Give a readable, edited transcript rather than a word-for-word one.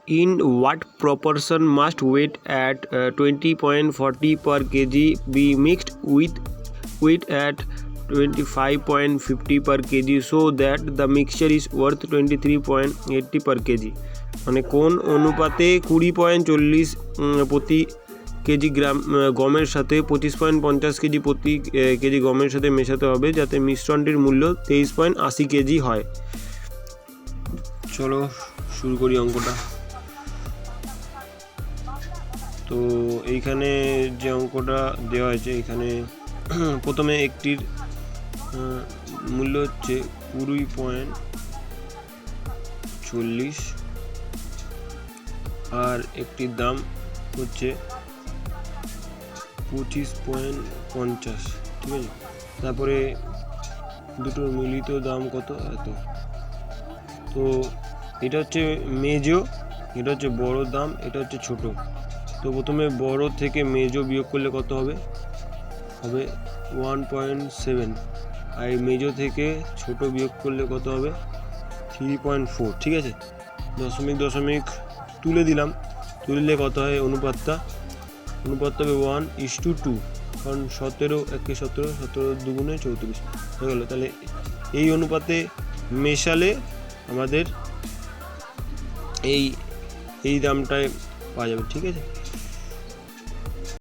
In what proportion must weight at 20.40 per kg be mixed with weight at 25.50 per kg so that the mixture is worth 23.80 per kg? মানে কোন অনুপাতে 20.40 প্রতি KG গমের সাথে 25.50 KG প্রতি KG গমের সাথে মেশাতে হবে যাতে মিশ্রণটির মূল্য 23.80 কেজি হয়। চলো শুরু করি অঙ্কটা। তো এইখানে যে অঙ্কটা দেওয়া হয়েছে, এখানে প্রথমে একটির মূল্য হচ্ছে 20.40 আর একটির দাম হচ্ছে 25.50, ঠিক আছে। তারপরে দুটোর মিলিত দাম কত, এত। তো এটা হচ্ছে মেজো, এটা হচ্ছে বড় দাম, এটা হচ্ছে ছোট। তো প্রথমে বড় থেকে মেজো বিয়োগ করলে কত হবে, 1.7, আর মেজো থেকে ছোট বিয়োগ করলে কত হবে 3.4, ঠিক আছে। দশমিক দশমিক তুলে দিলাম, তুললে কত হয় অনুপাতটা হবে 1:2, কারণ 17 একে 17, 17 দুগুণে 34 হয়ে গেল। তাহলে এই অনুপাতে মেশালে আমাদের এই দামটায় পাওয়া যাবে, ঠিক আছে।